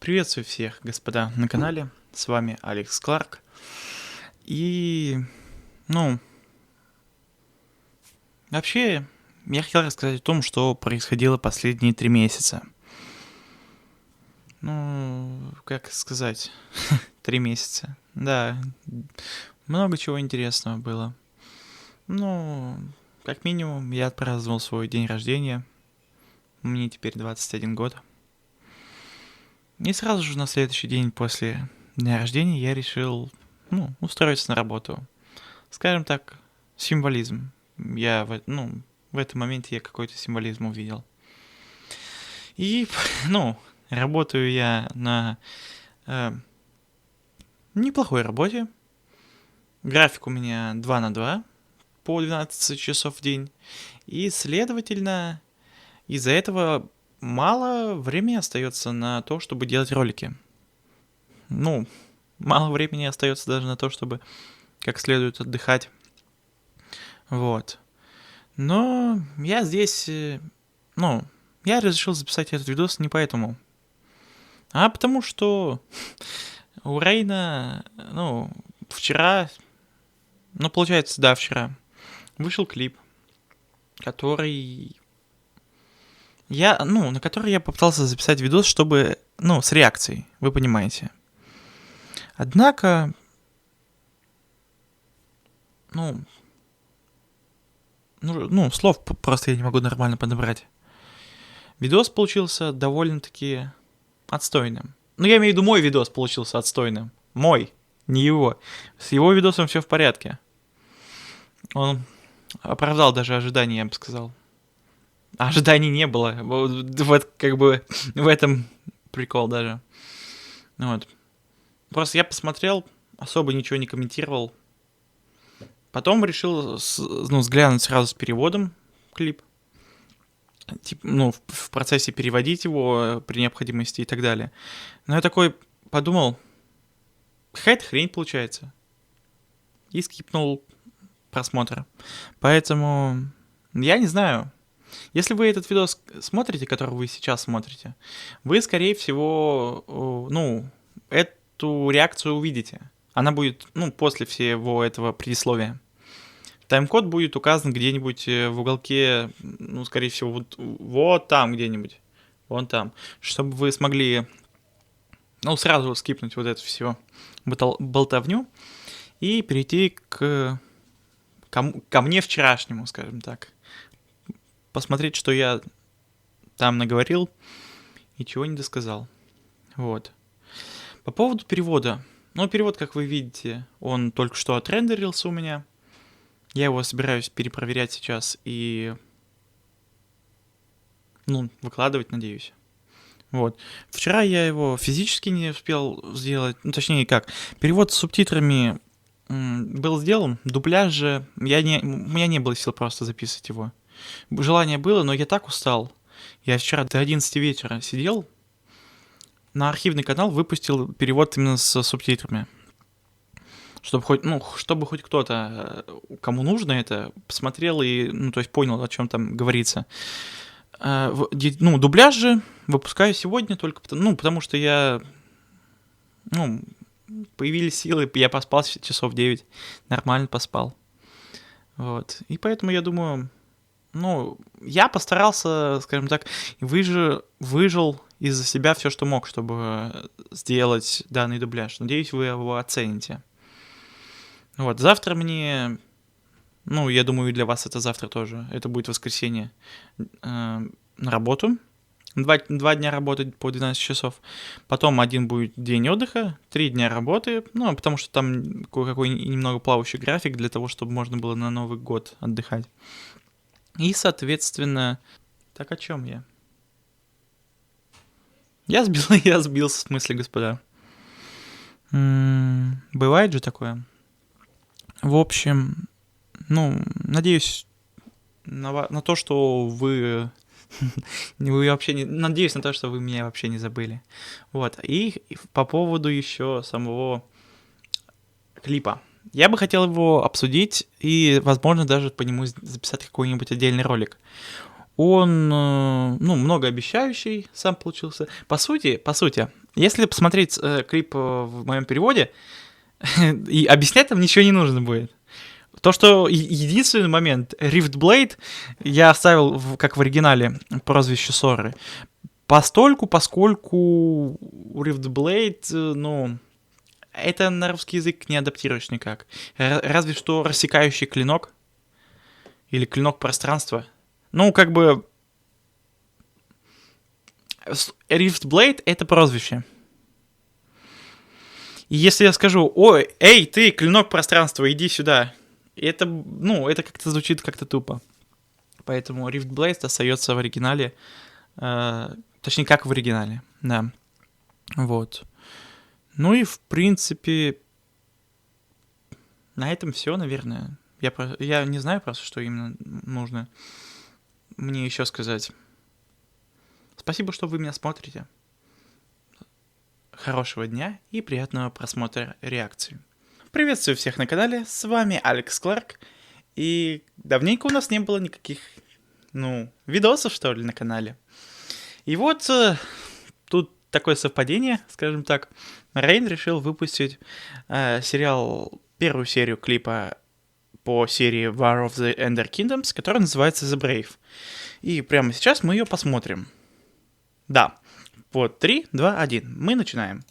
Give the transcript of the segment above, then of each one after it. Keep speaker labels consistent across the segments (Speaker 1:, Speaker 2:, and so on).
Speaker 1: Приветствую всех, господа, на канале. С вами Алекс Кларк. И, ну, вообще, я хотел рассказать о том, что происходило последние 3 месяца. Ну, как сказать, 3 месяца. Да, много чего интересного было. Ну, как минимум, я отпраздновал свой день рождения. Мне теперь 21 год. И сразу же на следующий день после дня рождения я решил, устроиться на работу. Скажем так, символизм. В этом моменте я какой-то символизм увидел. И, работаю я на э, неплохой работе. График у меня 2 на 2 по 12 часов в день. И, следовательно, из-за этого мало времени остается на то, чтобы делать ролики. Ну, мало времени остается даже на то, чтобы как следует отдыхать. Вот. Но я здесь, я решил записать этот видос не поэтому, а потому что у Рейна, вчера, получается, да, вчера вышел клип, который на который я попытался записать видос, чтобы, с реакцией, вы понимаете. Однако, слов просто я не могу нормально подобрать. Видос получился довольно-таки отстойным. Я имею в виду, мой видос получился отстойным. Мой, не его. С его видосом все в порядке. Он оправдал даже ожидания, я бы сказал. А ожиданий не было. Вот как бы в этом прикол даже. Вот. Просто я посмотрел, особо ничего не комментировал. Потом решил взглянуть сразу с переводом клип. В процессе переводить его при необходимости и так далее. Но я такой подумал, какая-то хрень получается. И скипнул просмотр. Поэтому я не знаю. Если вы этот видос смотрите, который вы сейчас смотрите, вы, скорее всего, эту реакцию увидите. Она будет, после всего этого предисловия. Тайм-код будет указан где-нибудь в уголке, скорее всего, вот там где-нибудь. Вон там. Чтобы вы смогли, сразу скипнуть вот это все болтовню и перейти ко мне вчерашнему, скажем так. Посмотреть, что я там наговорил и чего не досказал. Вот. По поводу перевода. Перевод, как вы видите, он только что отрендерился у меня. Я его собираюсь перепроверять сейчас и, выкладывать, надеюсь. Вот. Вчера я его физически не успел сделать, точнее как, перевод с субтитрами был сделан, дубляж же, у меня не было сил просто записывать его. Желание было, но я так устал. Я вчера до 11 вечера сидел, на архивный канал выпустил перевод именно с субтитрами. Чтобы хоть кто-то, кому нужно это, посмотрел и, понял, о чем там говорится. Дубляж же выпускаю сегодня только потому что я, появились силы, я поспал часов 9, нормально поспал. Вот. И поэтому я думаю, я постарался, скажем так, выжил из себя все, что мог, чтобы сделать данный дубляж. Надеюсь, вы его оцените. Вот, завтра мне, я думаю, и для вас это завтра тоже, это будет воскресенье, на работу, 2 дня работать по 12 часов, потом 1 будет день отдыха, 3 дня работы, потому что там кое-какой немного плавающий график для того, чтобы можно было на Новый год отдыхать. И, соответственно, так о чем я? Я сбился, в смысле, господа. Бывает же такое. В общем, надеюсь на то, что вы вообще не... Надеюсь на то, что вы меня вообще не забыли. Вот. И по поводу еще самого клипа. Я бы хотел его обсудить и, возможно, даже по нему записать какой-нибудь отдельный ролик. Он, многообещающий сам получился. По сути, Если посмотреть клип в моем переводе, и объяснять там ничего не нужно будет. То, что единственный момент, Rift Blade я оставил как в оригинале прозвище Соры, поскольку Rift Blade, ну, это на русский язык не адаптируешь никак. Разве что рассекающий клинок или клинок пространства. Ну, как бы Rift Blade — это прозвище. И если я скажу: ой, эй, ты, клинок пространства, иди сюда, это, ну, это как-то звучит как-то тупо. Поэтому Rift Blade остается в оригинале, точнее, как в оригинале, да. Вот. Ну и, в принципе, на этом все, наверное. Я не знаю просто, что именно нужно мне еще сказать. Спасибо, что вы меня смотрите. Хорошего дня и приятного просмотра реакции. Приветствую всех на канале, с вами Алекс Кларк. И давненько у нас не было никаких, видосов, что ли, на канале. И вот тут такое совпадение, скажем так. Рейн решил выпустить первую серию клипа по серии War of the Ender Kingdoms, которая называется The Brave. И прямо сейчас мы ее посмотрим. Да. Вот, 3, 2, 1. Мы начинаем.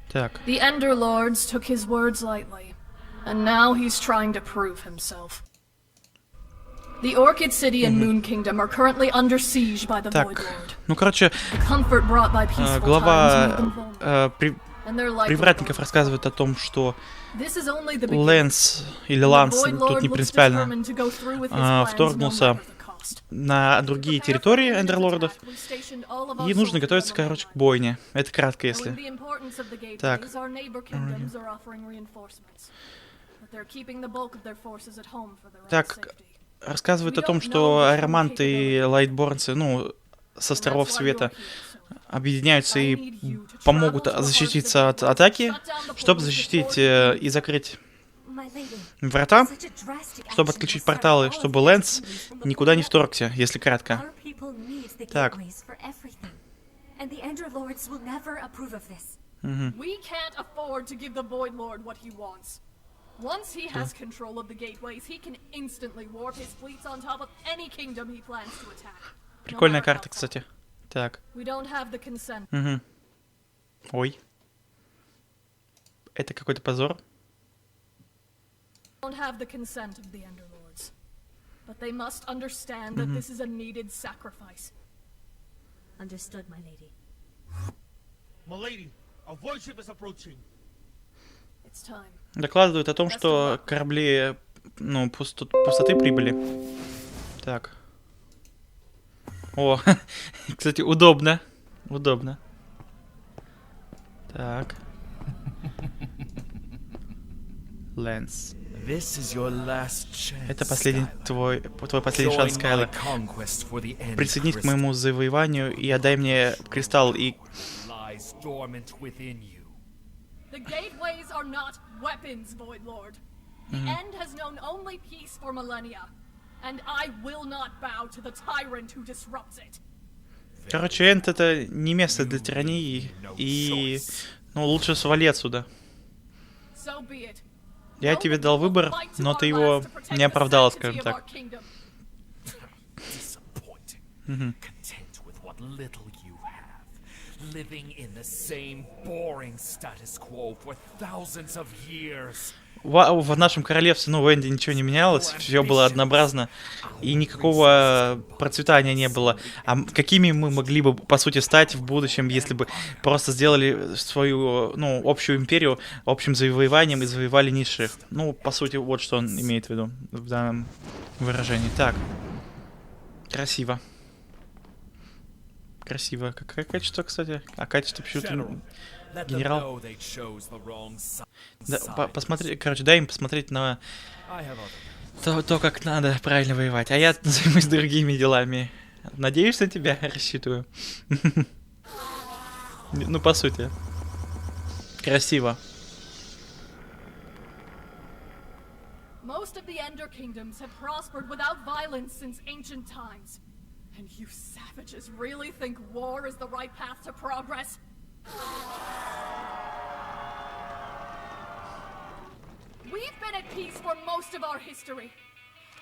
Speaker 1: Так.
Speaker 2: The Ender Lords took his words lightly, and now he's trying to prove himself. The Orchid City and Moon Kingdom are currently under siege by the Void Lord.
Speaker 1: Ну, короче, глава привратников рассказывает о том, что Лэнс или Ланс, тут не принципиально, вторгнулся на другие территории Эндерлордов, и нужно готовиться, короче, к бойне. Это кратко, если. Так. Так, рассказывают о том, что аэроманты и лайтборнцы, с островов света, объединяются и помогут защититься от атаки, чтобы защитить и закрыть врата, чтобы отключить порталы, чтобы Лэнс никуда не вторгся, если кратко. Так.
Speaker 2: Once he has control of the gateways, he can instantly warp his fleets on top of any kingdom he plans to attack.
Speaker 1: Прикольная карта, кстати. Так.
Speaker 2: We don't have the consent.
Speaker 1: Угу. Ой. Это какой-то позор.
Speaker 2: Don't have the consent of the Enderlords. But they must understand that this is a needed sacrifice.
Speaker 3: Understood, my lady.
Speaker 4: My lady, a void ship is approaching.
Speaker 2: It's time.
Speaker 1: Докладывают о том, что корабли, пустоты прибыли. Так. О, кстати, удобно. Удобно. Так. Лэнс. Это твой последний шанс, Скайлер. Присоединись к моему завоеванию и отдай мне кристалл и...
Speaker 2: The gateways are not weapons, Void Lord. The end has known only peace for millennia, and I will not bow to the tyrant who disrupts it.
Speaker 1: Короче, Энд — это не место для тирании, и, лучше свали отсюда. Я тебе дал выбор, но ты его не оправдала, скажем так. В нашем королевстве, в Энде ничего не менялось, все было однообразно, и никакого процветания не было. А какими мы могли бы, по сути, стать в будущем, если бы просто сделали свою, общую империю общим завоеванием и завоевали низших? По сути, вот что он имеет в виду в данном выражении. Так. Красиво. Красиво. Какое качество, кстати? А качество почему-то... Генерал. Да, посмотри, дай им посмотреть на то, как надо правильно воевать. А я займусь другими делами. Надеюсь, на тебя рассчитываю. По сути. Красиво.
Speaker 2: Most of the Ender Kingdoms have prospered without violence since ancient times. And you savages really think war is the right path to progress? We've been at peace for most of our history.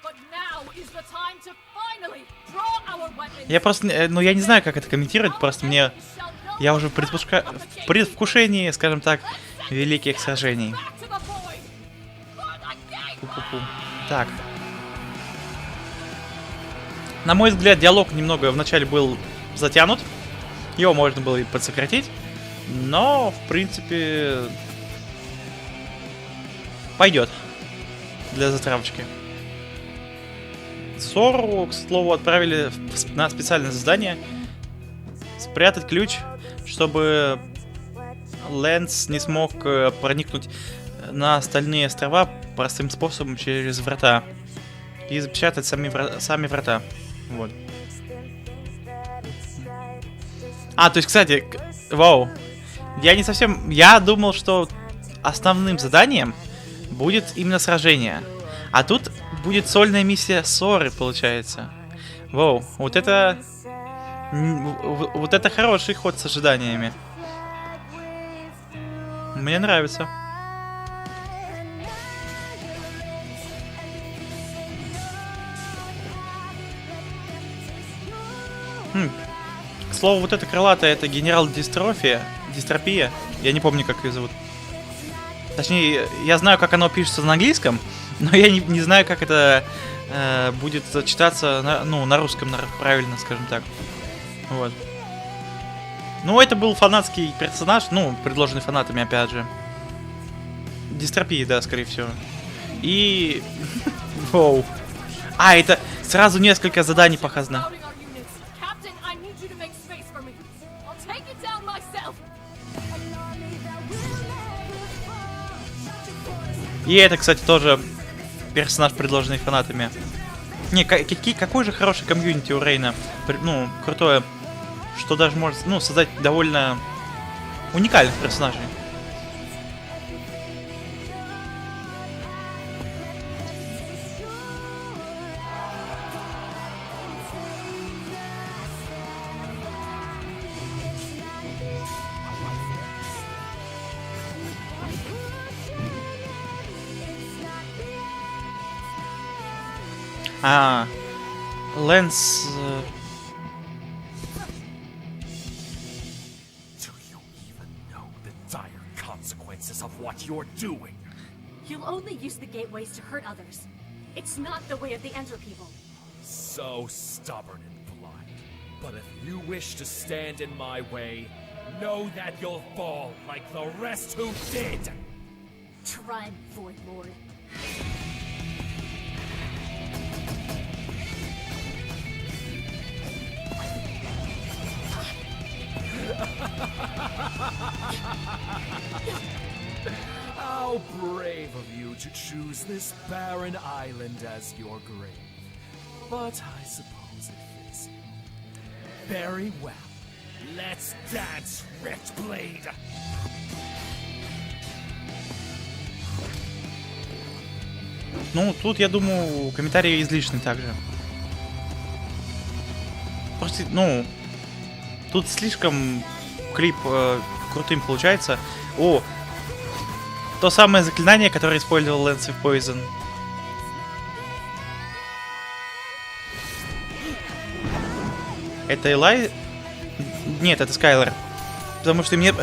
Speaker 2: But now is the time to finally draw our weapons.
Speaker 1: Я просто, ну, я не знаю, как это комментировать, просто мне... Я уже в предвкушении, скажем так, великих сражений. Пу-пу-пу. Так. На мой взгляд, диалог немного вначале был затянут. Его можно было и подсократить. Но, в принципе... Пойдет. Для затравочки. Сору, к слову, отправили на специальное задание. Спрятать ключ, чтобы Лэнс не смог проникнуть на остальные острова простым способом через врата. И запечатать сами врата. Вот. А, то есть, кстати, вау. Я не совсем... Я думал, что основным заданием будет именно сражение. А тут будет сольная миссия Соры, получается. Вау, вот это... Вот это хороший ход с ожиданиями. Мне нравится. К слову, вот эта крылатая, это генерал Дистропия. Я не помню, как ее зовут. Точнее, я знаю, как оно пишется на английском, но я не знаю, как это будет читаться на русском, правильно, скажем так. Вот. Ну, это был фанатский персонаж, предложенный фанатами, опять же. Дистропии, да, скорее всего. И... Воу. А, это сразу несколько заданий показано. И это, кстати, тоже персонаж, предложенный фанатами. Не, какой же хороший комьюнити у Рейна. Крутое. Что даже может, создать довольно уникальных персонажей. Лэнс...
Speaker 5: Of what you're doing.
Speaker 3: You'll only use the gateways to hurt others. It's not the way of the Ender people.
Speaker 5: So stubborn and blind. But if you wish to stand in my way, know that you'll fall like the rest who did.
Speaker 3: Try, Void Lord.
Speaker 5: How brave of you to choose this barren island as your grave. But I suppose it fits you. Very well. Let's dance, Wretchblade!
Speaker 1: Тут, я думаю, комментарии излишни также. Просто, тут слишком клип крутым получается. О! То самое заклинание, которое использовал Лэнс в Poison. Это Элай? Нет, это Скайлер. Потому что мне...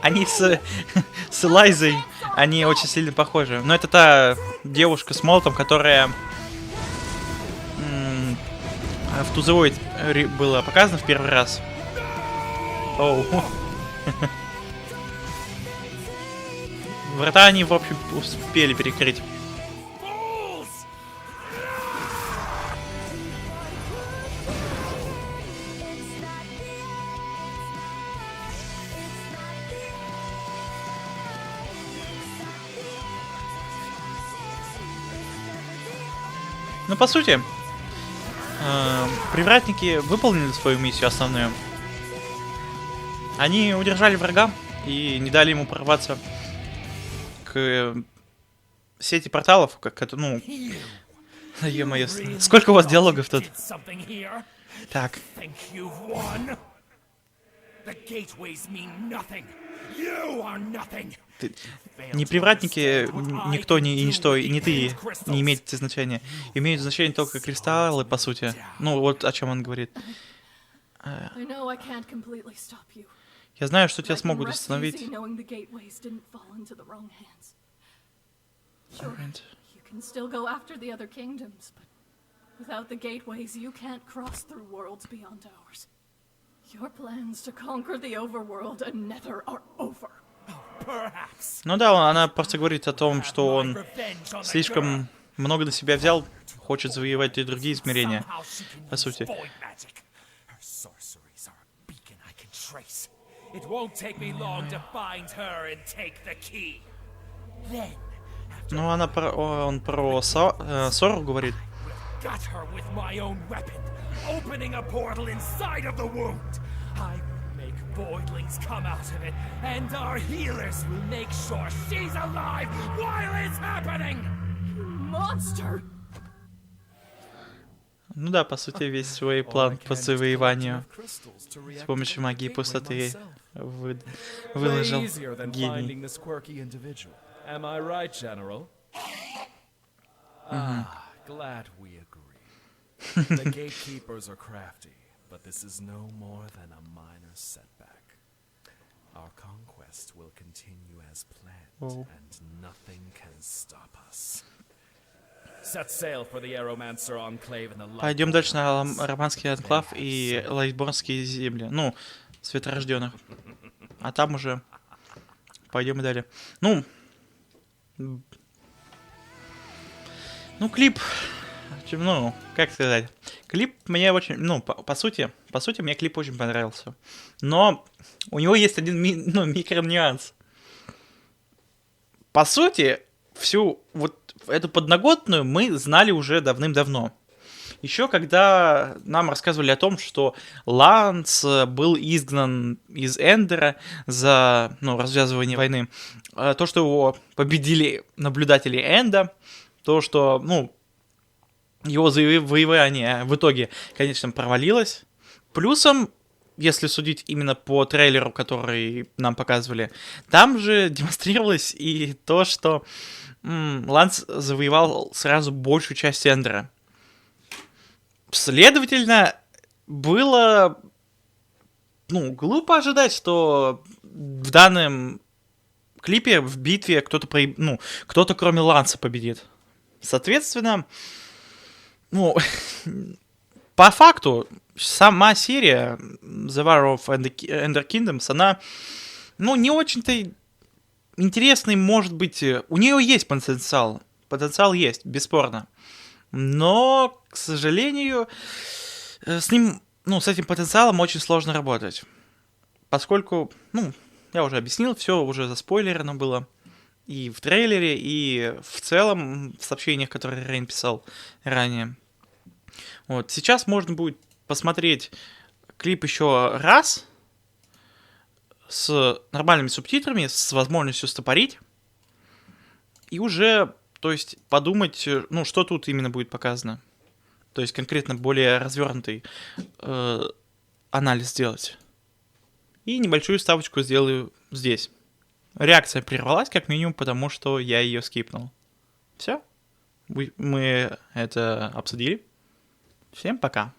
Speaker 1: они с Элайзой, они очень сильно похожи. Но это та девушка с молотом, которая в Тузовой была показана в первый раз. Оу. Врата они, в общем, успели перекрыть. По сути, привратники выполнили свою миссию основную. Они удержали врага и не дали ему прорваться к сети порталов, Ё-моё, сколько у вас диалогов тут? Так.
Speaker 5: The gateways mean nothing. You are nothing.
Speaker 1: Не привратники, никто, ни ничто, и не ты не имеют значения. Имеют значение только кристаллы, по сути. Ну, вот о чем он говорит.
Speaker 2: I know I can't completely stop you.
Speaker 1: Я знаю, что тебя
Speaker 2: I can
Speaker 1: смогут
Speaker 2: rest
Speaker 1: остановить.
Speaker 2: easy knowing the gateways didn't fall into the wrong hands. Sure,
Speaker 1: Alright.
Speaker 2: you can still go after the other kingdoms, but without the gateways, you can't cross through worlds beyond ours. Your plans to conquer the overworld and Nether are over.
Speaker 5: Perhaps.
Speaker 1: Ну да, она просто говорит о том, что он слишком много на себя взял, хочет завоевать и другие измерения,
Speaker 5: Somehow she can
Speaker 1: по
Speaker 5: use
Speaker 1: сути.
Speaker 5: void magic. Her sorceries are a beacon I can trace. It won't take me long to find her and take the key. Then, after
Speaker 1: Ну, он про Сору говорит.
Speaker 5: got her with my own weapon, opening a portal inside of the wound. I will make voidlings come out of it, and our healers will make sure she's alive while it's happening.
Speaker 2: Monster!
Speaker 1: Ну да, по сути, весь свой план по завоеванию с помощью магии пустоты выложил гений.
Speaker 5: Am I right, General? Glad we agree. The gatekeepers are crafty, but this is no more than a minor setback. Our conquest will continue as planned, and nothing can stop us. Set sail for the Aeromancer Enclave in the Light.
Speaker 1: Пойдем дальше на Романский анклав и Лайтборнские земли. Ну, светорожденных. А там уже пойдем и далее. Ну, клип. Ну, как сказать. Клип мне очень. Ну, по сути, мне клип очень понравился. Но у него есть один микронюанс. По сути, всю вот эту подноготную мы знали уже давным-давно. Еще когда нам рассказывали о том, что Ланс был изгнан из Эндера за развязывание войны, то, что его победили наблюдатели Энда, то, что, его завоевание в итоге, конечно, провалилось. Плюсом, если судить именно по трейлеру, который нам показывали, там же демонстрировалось и то, что Ланс завоевал сразу большую часть Эндера. Следовательно, было, глупо ожидать, что в данном клипе, в битве кто-то кроме Ланса победит. Соответственно, по факту, сама серия The War of Ender Kingdoms, она, не очень-то интересной, может быть, у нее есть потенциал. Потенциал есть, бесспорно. Но, к сожалению, с этим потенциалом очень сложно работать. Поскольку, я уже объяснил, все уже заспойлерено было. И в трейлере, и в целом в сообщениях, которые Рейн писал ранее. Вот. Сейчас можно будет посмотреть клип еще раз с нормальными субтитрами, с возможностью стопорить. И уже, то есть, подумать, что тут именно будет показано. То есть, конкретно более развернутый анализ сделать. И небольшую ставочку сделаю здесь. Реакция прервалась, как минимум, потому что я ее скипнул. Все. Мы это обсудили. Всем пока.